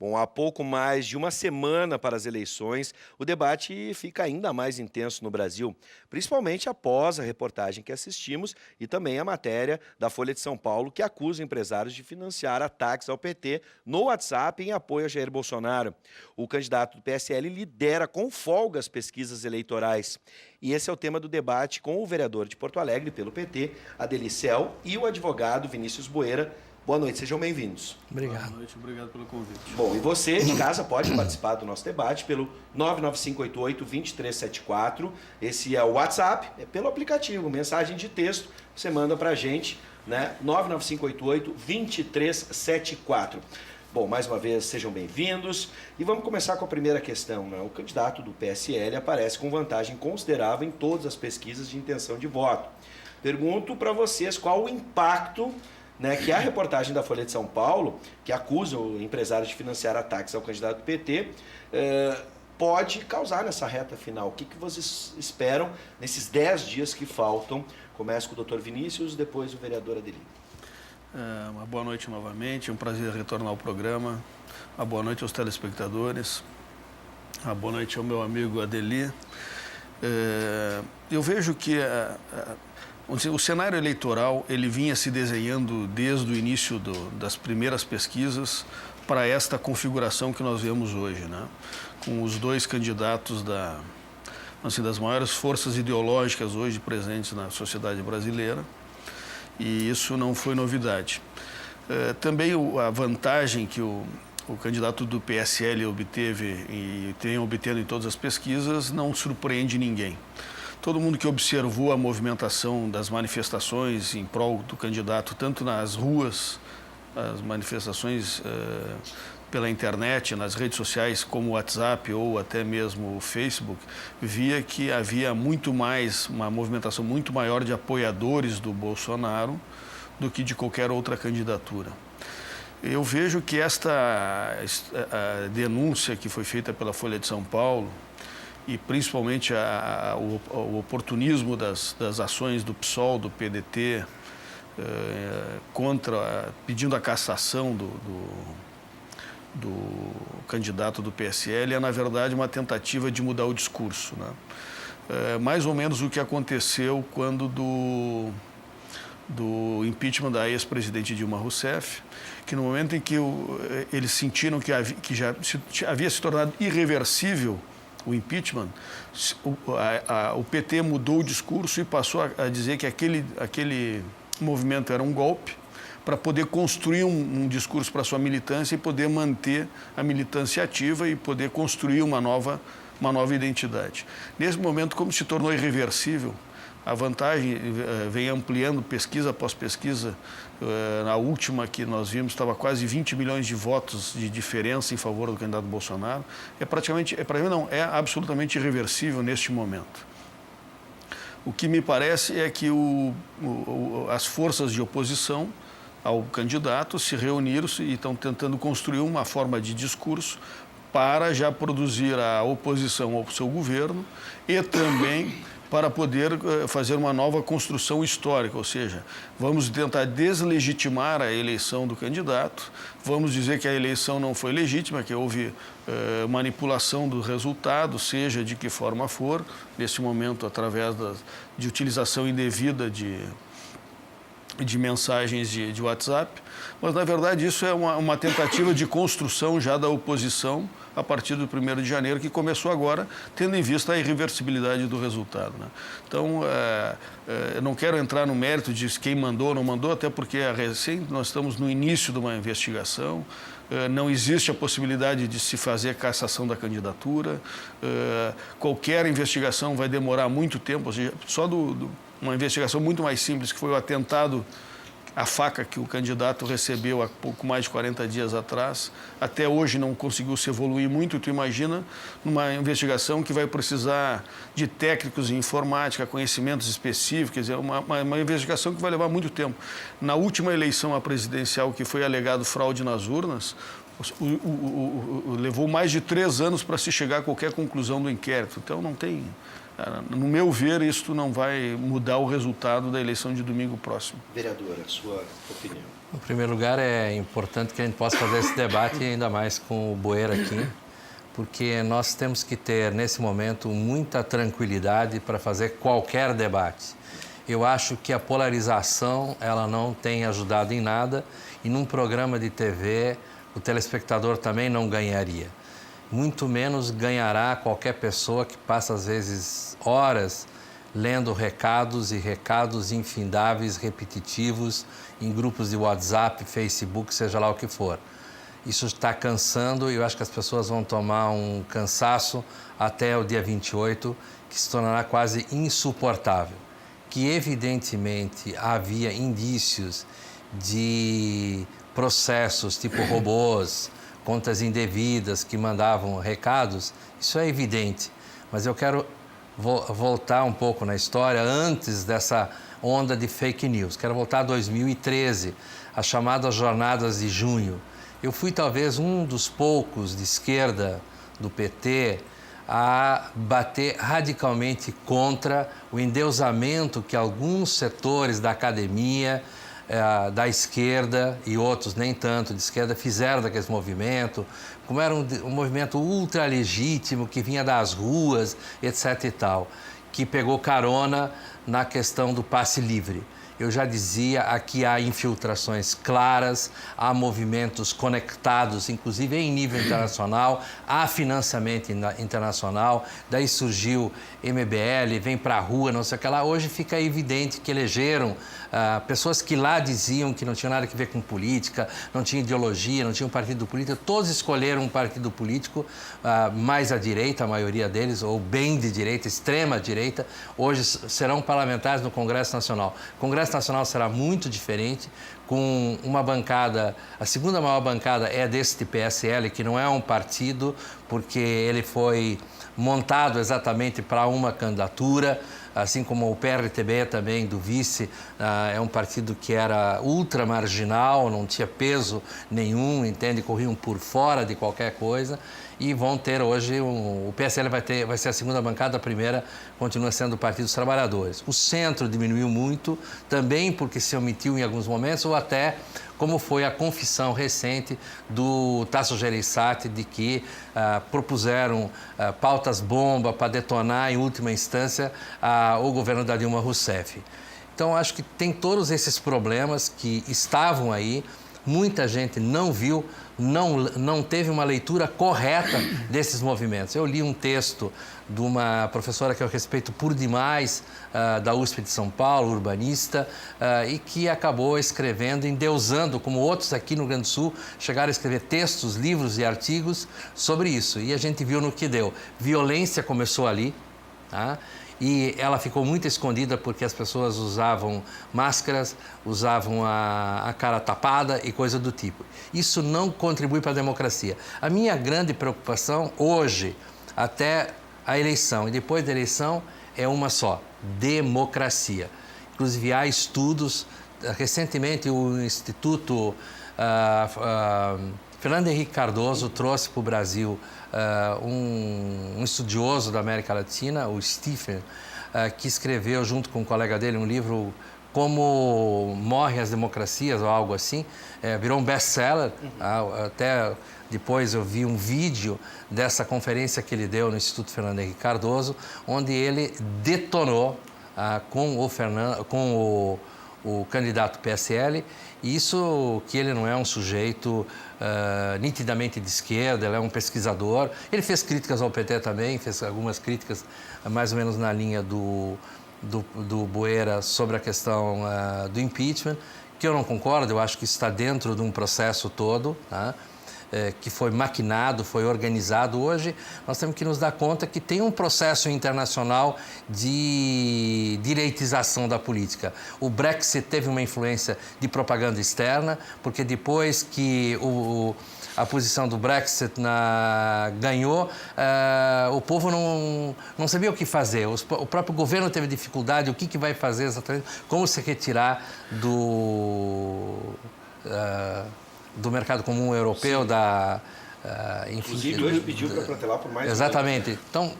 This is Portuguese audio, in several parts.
Bom, há pouco mais de uma semana para as eleições, o debate fica ainda mais intenso no Brasil, principalmente após a reportagem que assistimos e também a matéria da Folha de São Paulo que acusa empresários de financiar ataques ao PT no WhatsApp em apoio a Jair Bolsonaro. O candidato do PSL lidera com folga as pesquisas eleitorais. E esse é o tema do debate com o vereador de Porto Alegre pelo PT, Adelicel, e o advogado Vinícius Boeira. Boa noite, sejam bem-vindos. Obrigado. Boa noite, obrigado pelo convite. Bom, e você de casa pode participar do nosso debate pelo 99588-2374. Esse é o WhatsApp, é pelo aplicativo, mensagem de texto, você manda pra gente, né? 99588-2374. Bom, mais uma vez, sejam bem-vindos. E vamos começar com a primeira questão, né? O candidato do PSL aparece com vantagem considerável em todas as pesquisas de intenção de voto. Pergunto para vocês qual o impacto, né, que a reportagem da Folha de São Paulo, que acusa o empresário de financiar ataques ao candidato do PT, pode causar nessa reta final. O que vocês esperam nesses 10 dias que faltam? Começo com o doutor Vinícius, depois o vereador Adelino. Uma boa noite novamente, é um prazer retornar ao programa. Uma boa noite aos telespectadores. Uma boa noite ao meu amigo Adeli. Eu vejo que o cenário eleitoral ele vinha se desenhando desde o início das primeiras pesquisas para esta configuração que nós vemos hoje, né? Com os dois candidatos das maiores forças ideológicas hoje presentes na sociedade brasileira, e isso não foi novidade. Também a vantagem que o candidato do PSL obteve e tem obtido em todas as pesquisas não surpreende ninguém. Todo mundo que observou a movimentação das manifestações em prol do candidato, tanto nas ruas, as manifestações pela internet, nas redes sociais como o WhatsApp ou até mesmo o Facebook, via que havia uma movimentação muito maior de apoiadores do Bolsonaro do que de qualquer outra candidatura. Eu vejo que esta denúncia que foi feita pela Folha de São Paulo, e principalmente o oportunismo das ações do PSOL, do PDT, pedindo a cassação do candidato do PSL, é, na verdade, uma tentativa de mudar o discurso, né? Mais ou menos o que aconteceu quando do impeachment da ex-presidente Dilma Rousseff, que no momento em que eles sentiram que já havia se tornado irreversível o impeachment, o PT mudou o discurso e passou a dizer que aquele movimento era um golpe para poder construir um discurso para sua militância e poder manter a militância ativa e poder construir uma nova identidade. Nesse momento, como se tornou irreversível, a vantagem vem ampliando pesquisa após pesquisa. Na última que nós vimos, estava quase 20 milhões de votos de diferença em favor do candidato Bolsonaro. É absolutamente irreversível neste momento. O que me parece é que as forças de oposição ao candidato se reuniram e estão tentando construir uma forma de discurso para já produzir a oposição ao seu governo e também para poder fazer uma nova construção histórica, ou seja, vamos tentar deslegitimar a eleição do candidato, vamos dizer que a eleição não foi legítima, que houve manipulação do resultado, seja de que forma for, nesse momento através de utilização indevida de mensagens de WhatsApp, mas na verdade isso é uma tentativa de construção já da oposição a partir do 1º de janeiro, que começou agora, tendo em vista a irreversibilidade do resultado, né? Então, eu não quero entrar no mérito de quem mandou ou não mandou, até porque nós estamos no início de uma investigação, não existe a possibilidade de se fazer cassação da candidatura, qualquer investigação vai demorar muito tempo, ou seja, só uma investigação muito mais simples, que foi o atentado à faca que o candidato recebeu há pouco mais de 40 dias atrás, até hoje não conseguiu se evoluir muito. Tu imagina numa investigação que vai precisar de técnicos em informática, conhecimentos específicos, quer dizer, uma investigação que vai levar muito tempo. Na última eleição à presidencial, que foi alegado fraude nas urnas, levou mais de 3 anos para se chegar a qualquer conclusão do inquérito. Então não tem no meu ver, isto não vai mudar o resultado da eleição de domingo próximo. Vereadora, sua opinião. Em primeiro lugar, é importante que a gente possa fazer esse debate, ainda mais com o Boeira aqui, porque nós temos que ter, nesse momento, muita tranquilidade para fazer qualquer debate. Eu acho que a polarização, ela não tem ajudado em nada, e num programa de TV, o telespectador também não ganharia. Muito menos ganhará qualquer pessoa que passa, às vezes, horas lendo recados e recados infindáveis, repetitivos, em grupos de WhatsApp, Facebook, seja lá o que for. Isso está cansando e eu acho que as pessoas vão tomar um cansaço até o dia 28, que se tornará quase insuportável. Que, evidentemente, havia indícios de processos tipo robôs, contas indevidas que mandavam recados, isso é evidente. Mas eu quero voltar um pouco na história antes dessa onda de fake news. Quero voltar a 2013, as chamadas Jornadas de Junho. Eu fui talvez um dos poucos de esquerda do PT a bater radicalmente contra o endeusamento que alguns setores da academia, da esquerda e outros nem tanto de esquerda fizeram daquele movimento, como era um movimento ultra legítimo que vinha das ruas, etc. e tal, que pegou carona na questão do passe livre. Eu já dizia, aqui há infiltrações claras, há movimentos conectados, inclusive em nível internacional, há financiamento internacional, daí surgiu MBL, vem para a rua, não sei o que lá. Hoje fica evidente que elegeram pessoas que lá diziam que não tinham nada a ver com política, não tinham ideologia, não tinham partido político, todos escolheram um partido político mais à direita, a maioria deles, ou bem de direita, extrema direita, hoje serão parlamentares no Congresso Nacional. O Congresso Nacional será muito diferente, com uma bancada, a segunda maior bancada é deste PSL, que não é um partido, porque ele foi montado exatamente para uma candidatura, assim como o PRTB também, do vice, é um partido que era ultra marginal, não tinha peso nenhum, entende? Corriam por fora de qualquer coisa. E vão ter hoje, o PSL vai ser a segunda bancada, a primeira continua sendo o Partido dos Trabalhadores. O centro diminuiu muito, também porque se omitiu em alguns momentos, ou até como foi a confissão recente do Tasso Gereissati de que propuseram pautas-bomba para detonar, em última instância, o governo da Dilma Rousseff. Então, acho que tem todos esses problemas que estavam aí, muita gente não viu, não teve uma leitura correta desses movimentos. Eu li um texto de uma professora que eu respeito por demais, da USP de São Paulo, urbanista, e que acabou escrevendo, endeusando, como outros aqui no Rio Grande do Sul, chegaram a escrever textos, livros e artigos sobre isso. E a gente viu no que deu. Violência começou ali, tá? E ela ficou muito escondida porque as pessoas usavam máscaras, usavam a cara tapada e coisa do tipo. Isso não contribui para a democracia. A minha grande preocupação hoje, até a eleição e depois da eleição, é uma só: democracia. Inclusive, há estudos. Recentemente, o Instituto Fernando Henrique Cardoso trouxe para o Brasil um estudioso da América Latina, o Stephen, que escreveu, junto com um colega dele, um livro Como Morrem as Democracias, ou algo assim. Virou um best-seller. Até depois eu vi um vídeo dessa conferência que ele deu no Instituto Fernando Henrique Cardoso, onde ele detonou com o candidato PSL, isso que ele não é um sujeito nitidamente de esquerda, ele é um pesquisador. Ele fez críticas ao PT também, fez algumas críticas mais ou menos na linha do Boeira sobre a questão do impeachment, que eu não concordo. Eu acho que isso está dentro de um processo todo, tá? Que foi maquinado, foi organizado. Hoje nós temos que nos dar conta que tem um processo internacional de direitização da política. O Brexit teve uma influência de propaganda externa, porque depois que a posição do Brexit ganhou, o povo não sabia o que fazer. O próprio governo teve dificuldade, o que vai fazer exatamente, como se retirar do mercado comum europeu, inclusive hoje pediu para protelar por mais. Exatamente. Então,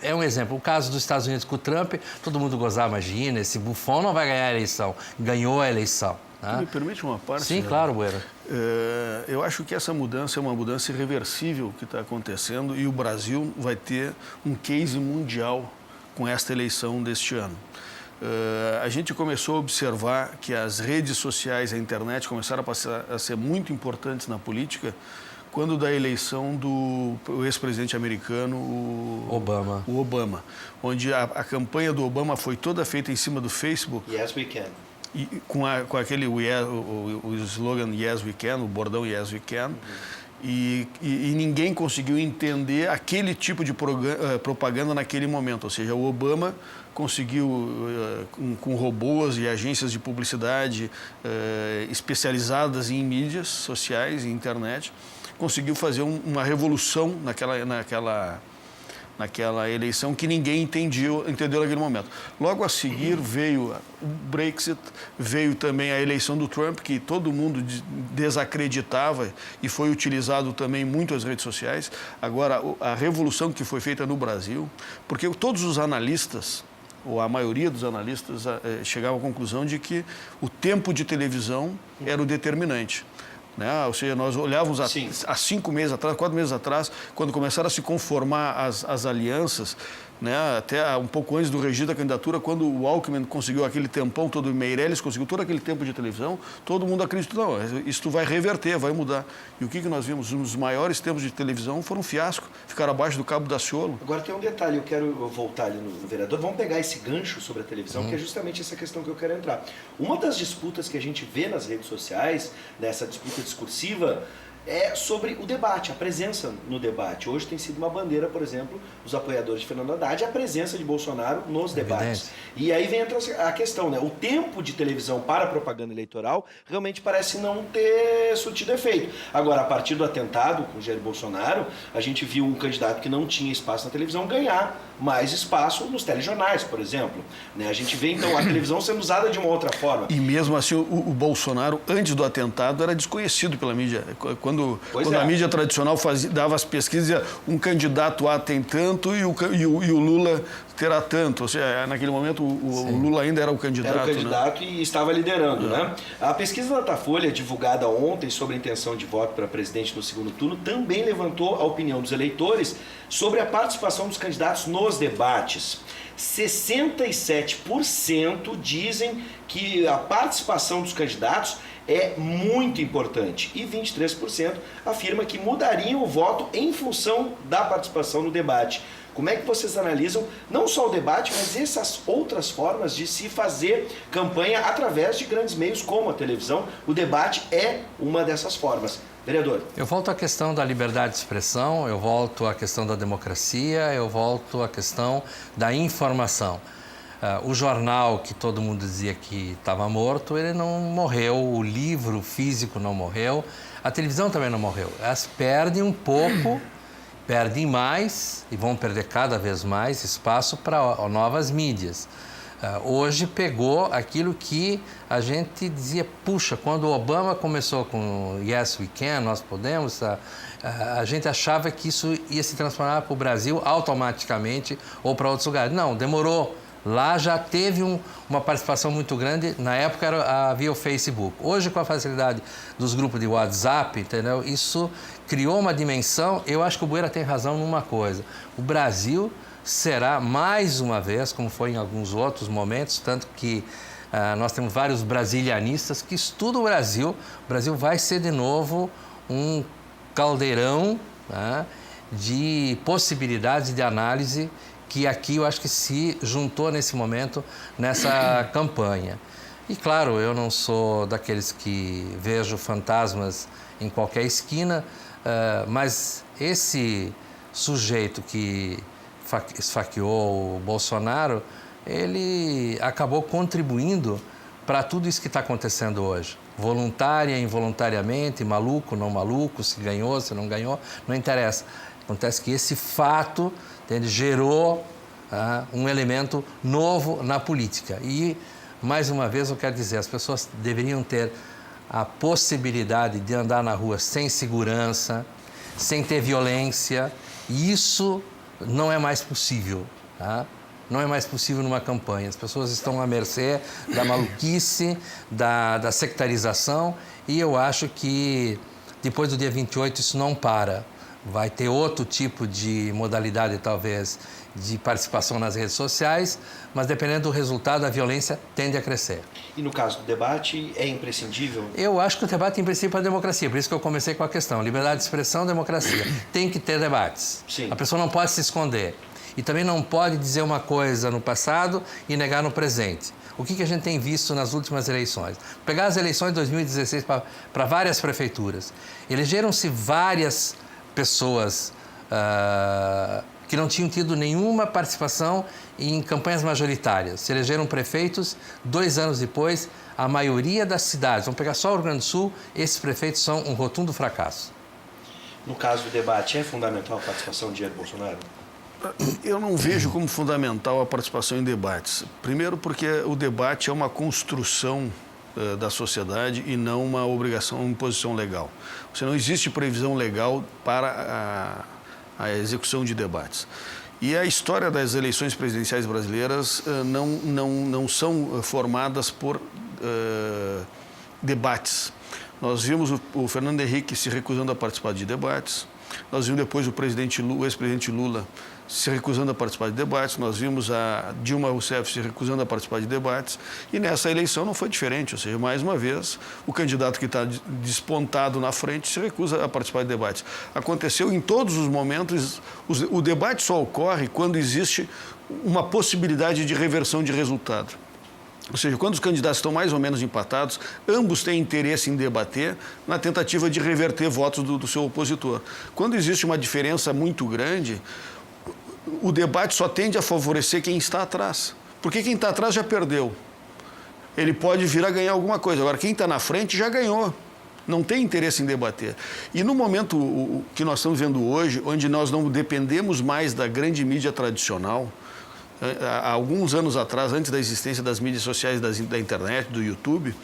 é um exemplo. O caso dos Estados Unidos com o Trump, todo mundo gozava, imagina, esse bufão não vai ganhar a eleição. Ganhou a eleição. Né? Me permite uma parte? Sim, claro, Bueira. Eu acho que essa mudança é uma mudança irreversível que está acontecendo e o Brasil vai ter um case mundial com esta eleição deste ano. A gente começou a observar que as redes sociais, a internet, começaram a passar a ser muito importantes na política quando da eleição do ex-presidente americano, o Obama, onde a campanha do Obama foi toda feita em cima do Facebook. Yes, we can. E com aquele o slogan Yes, we can, o bordão Yes, we can. E ninguém conseguiu entender aquele tipo de propaganda naquele momento. Ou seja, o Obama conseguiu, com robôs e agências de publicidade especializadas em mídias sociais e internet, conseguiu fazer uma revolução naquela eleição que ninguém entendeu naquele momento. Logo a seguir veio o Brexit, veio também a eleição do Trump, que todo mundo desacreditava e foi utilizado também muito as redes sociais. Agora, a revolução que foi feita no Brasil, porque todos os analistas, ou a maioria dos analistas, chegavam à conclusão de que o tempo de televisão era o determinante. Né? Ou seja, nós olhávamos há 5 meses atrás, 4 meses atrás, quando começaram a se conformar as alianças, né? Até um pouco antes do registro da candidatura, quando o Alckmin conseguiu aquele tempão todo, o Meirelles conseguiu todo aquele tempo de televisão, todo mundo acreditou, não, isso vai reverter, vai mudar. E o que nós vimos? Os maiores tempos de televisão foram um fiasco, ficaram abaixo do Cabo Daciolo. Agora tem um detalhe, eu quero voltar ali no vereador, vamos pegar esse gancho sobre a televisão, que é justamente essa questão que eu quero entrar. Uma das disputas que a gente vê nas redes sociais, nessa disputa discursiva, é sobre o debate, a presença no debate. Hoje tem sido uma bandeira, por exemplo, dos apoiadores de Fernando Haddad, a presença de Bolsonaro nos debates. E aí vem a questão, né? O tempo de televisão para a propaganda eleitoral realmente parece não ter surtido efeito. Agora, a partir do atentado com Jair Bolsonaro, a gente viu um candidato que não tinha espaço na televisão ganhar mais espaço nos telejornais, por exemplo. Né? A gente vê, então, a televisão sendo usada de uma outra forma. E mesmo assim, o Bolsonaro, antes do atentado, era desconhecido pela mídia. Quando a mídia tradicional dava as pesquisas, dizia, um candidato A tem tanto e o Lula terá tanto. Ou seja, naquele momento o Lula ainda era o candidato. Era o candidato, né? E estava liderando. É. Né? A pesquisa da Datafolha, divulgada ontem sobre a intenção de voto para presidente no segundo turno, também levantou a opinião dos eleitores sobre a participação dos candidatos nos debates. 67% dizem que a participação dos candidatos é muito importante e 23% afirma que mudariam o voto em função da participação no debate. Como é que vocês analisam não só o debate, mas essas outras formas de se fazer campanha através de grandes meios como a televisão? O debate é uma dessas formas. Vereador. Eu volto à questão da liberdade de expressão, eu volto à questão da democracia, eu volto à questão da informação. O jornal que todo mundo dizia que estava morto, ele não morreu, o livro físico não morreu, a televisão também não morreu. Elas perdem um pouco, perdem mais e vão perder cada vez mais espaço para novas mídias. Hoje pegou aquilo que a gente dizia, puxa, quando o Obama começou com Yes, we can, nós podemos, a gente achava que isso ia se transformar para o Brasil automaticamente ou para outros lugares. Não, demorou. Lá já teve uma participação muito grande, na época havia o Facebook. Hoje, com a facilidade dos grupos de WhatsApp, entendeu? Isso criou uma dimensão. Eu acho que o Bueira tem razão numa coisa. O Brasil será, mais uma vez, como foi em alguns outros momentos, tanto que nós temos vários brasilianistas que estudam o Brasil. O Brasil vai ser, de novo, um caldeirão, né, de possibilidades de análise que aqui eu acho que se juntou nesse momento, nessa campanha. E claro, eu não sou daqueles que vejo fantasmas em qualquer esquina, mas esse sujeito que esfaqueou o Bolsonaro, ele acabou contribuindo para tudo isso que está acontecendo hoje. Voluntária, involuntariamente, maluco, não maluco, se ganhou, se não ganhou, não interessa. Acontece que esse fato gerou um elemento novo na política. E, mais uma vez, eu quero dizer, as pessoas deveriam ter a possibilidade de andar na rua sem segurança, sem ter violência. E isso não é mais possível, tá? Não é mais possível numa campanha. As pessoas estão à mercê da maluquice, da sectarização, e eu acho que depois do dia 28 isso não para. Vai ter outro tipo de modalidade, talvez, de participação nas redes sociais, mas dependendo do resultado, a violência tende a crescer. E no caso do debate, é imprescindível? Eu acho que o debate, em princípio, é a democracia. Por isso que eu comecei com a questão. Liberdade de expressão, democracia. Tem que ter debates. Sim. A pessoa não pode se esconder. E também não pode dizer uma coisa no passado e negar no presente. O que a gente tem visto nas últimas eleições? Pegar as eleições de 2016 para várias prefeituras. Elegeram-se várias pessoas que não tinham tido nenhuma participação em campanhas majoritárias. Se elegeram prefeitos, 2 anos depois, a maioria das cidades, vamos pegar só o Rio Grande do Sul, esses prefeitos são um rotundo fracasso. No caso do debate, é fundamental a participação de Jair Bolsonaro? Eu não vejo como fundamental a participação em debates. Primeiro porque o debate é uma construção da sociedade e não uma obrigação, uma imposição legal. Não existe previsão legal para a execução de debates. E a história das eleições presidenciais brasileiras não são formadas por debates. Nós vimos o Fernando Henrique se recusando a participar de debates. Nós vimos depois o ex-presidente Lula se recusando a participar de debates. Nós vimos a Dilma Rousseff se recusando a participar de debates. E nessa eleição não foi diferente. Ou seja, mais uma vez, o candidato que está despontado na frente se recusa a participar de debates. Aconteceu em todos os momentos. O debate só ocorre quando existe uma possibilidade de reversão de resultado. Ou seja, quando os candidatos estão mais ou menos empatados, ambos têm interesse em debater na tentativa de reverter votos do seu opositor. Quando existe uma diferença muito grande, o debate só tende a favorecer quem está atrás. Porque quem está atrás já perdeu. Ele pode vir a ganhar alguma coisa. Agora, quem está na frente já ganhou. Não tem interesse em debater. E no momento que nós estamos vendo hoje, onde nós não dependemos mais da grande mídia tradicional, há alguns anos atrás, antes da existência das mídias sociais, da internet, do YouTube,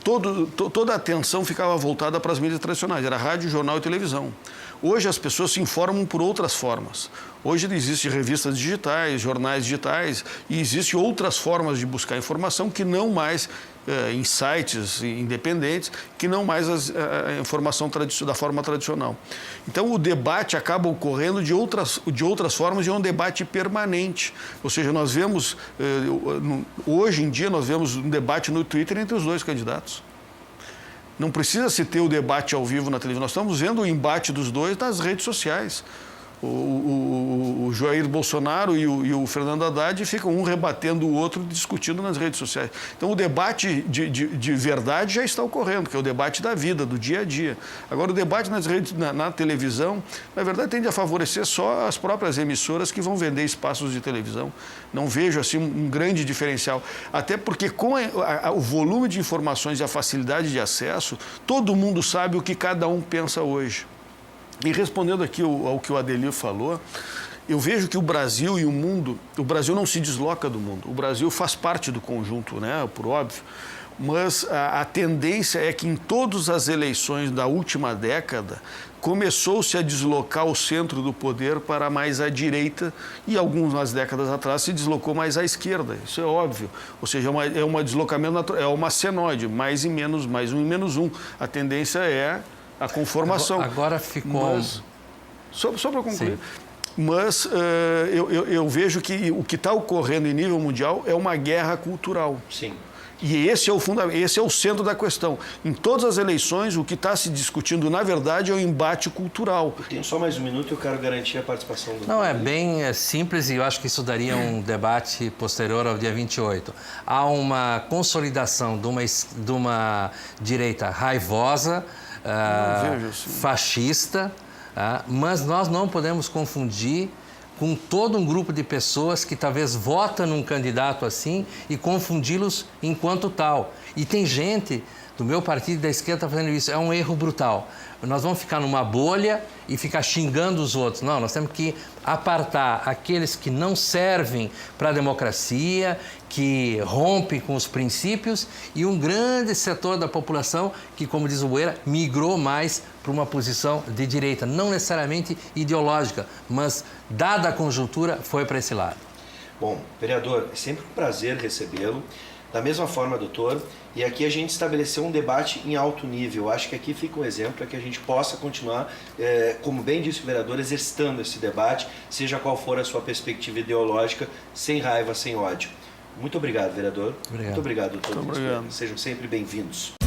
toda a atenção ficava voltada para as mídias tradicionais, era rádio, jornal e televisão. Hoje as pessoas se informam por outras formas. Hoje existem revistas digitais, jornais digitais e existem outras formas de buscar informação que não mais em sites independentes, que não mais a informação da forma tradicional. Então o debate acaba ocorrendo de outras formas e é um debate permanente. Ou seja, nós vemos, hoje em dia, nós vemos um debate no Twitter entre os dois candidatos. Não precisa se ter o debate ao vivo na televisão. Nós estamos vendo o embate dos dois nas redes sociais. O Jair Bolsonaro e o Fernando Haddad ficam um rebatendo o outro, discutindo nas redes sociais. Então, o debate de verdade já está ocorrendo, que é o debate da vida, do dia a dia. Agora, o debate nas redes, na televisão, na verdade, tende a favorecer só as próprias emissoras que vão vender espaços de televisão. Não vejo, assim, um grande diferencial. Até porque, com o volume de informações e a facilidade de acesso, todo mundo sabe o que cada um pensa hoje. E respondendo aqui ao que o Adelio falou, eu vejo que o Brasil e o mundo, o Brasil não se desloca do mundo, o Brasil faz parte do conjunto, né, por óbvio, mas a tendência é que em todas as eleições da última década começou-se a deslocar o centro do poder para mais à direita e algumas décadas atrás se deslocou mais à esquerda, isso é óbvio, ou seja, é um deslocamento natural, é uma senoide, mais e menos, mais um e menos um, a tendência é a conformação. Agora ficou... Mas, só para concluir. Sim. Mas eu vejo que o que está ocorrendo em nível mundial é uma guerra cultural. Sim. E esse é o centro da questão. Em todas as eleições, o que está se discutindo, na verdade, é o embate cultural. Eu tenho só mais um minuto e eu quero garantir a participação do... Não, é bem simples e eu acho que isso daria um debate posterior ao dia 28. Há uma consolidação de uma direita raivosa, fascista, mas nós não podemos confundir com todo um grupo de pessoas que talvez votam num candidato assim e confundi-los enquanto tal. E tem gente do meu partido da esquerda fazendo isso. É um erro brutal. Nós vamos ficar numa bolha e ficar xingando os outros. Não, nós temos que apartar aqueles que não servem para a democracia, que rompem com os princípios e um grande setor da população que, como diz o Boeira, migrou mais para para uma posição de direita, não necessariamente ideológica, mas, dada a conjuntura, foi para esse lado. Bom, vereador, é sempre um prazer recebê-lo. Da mesma forma, doutor, e aqui a gente estabeleceu um debate em alto nível. Acho que aqui fica um exemplo para que a gente possa continuar, como bem disse o vereador, exercitando esse debate, seja qual for a sua perspectiva ideológica, sem raiva, sem ódio. Muito obrigado, vereador. Obrigado. Muito obrigado, doutor. Muito obrigado. Sejam sempre bem-vindos.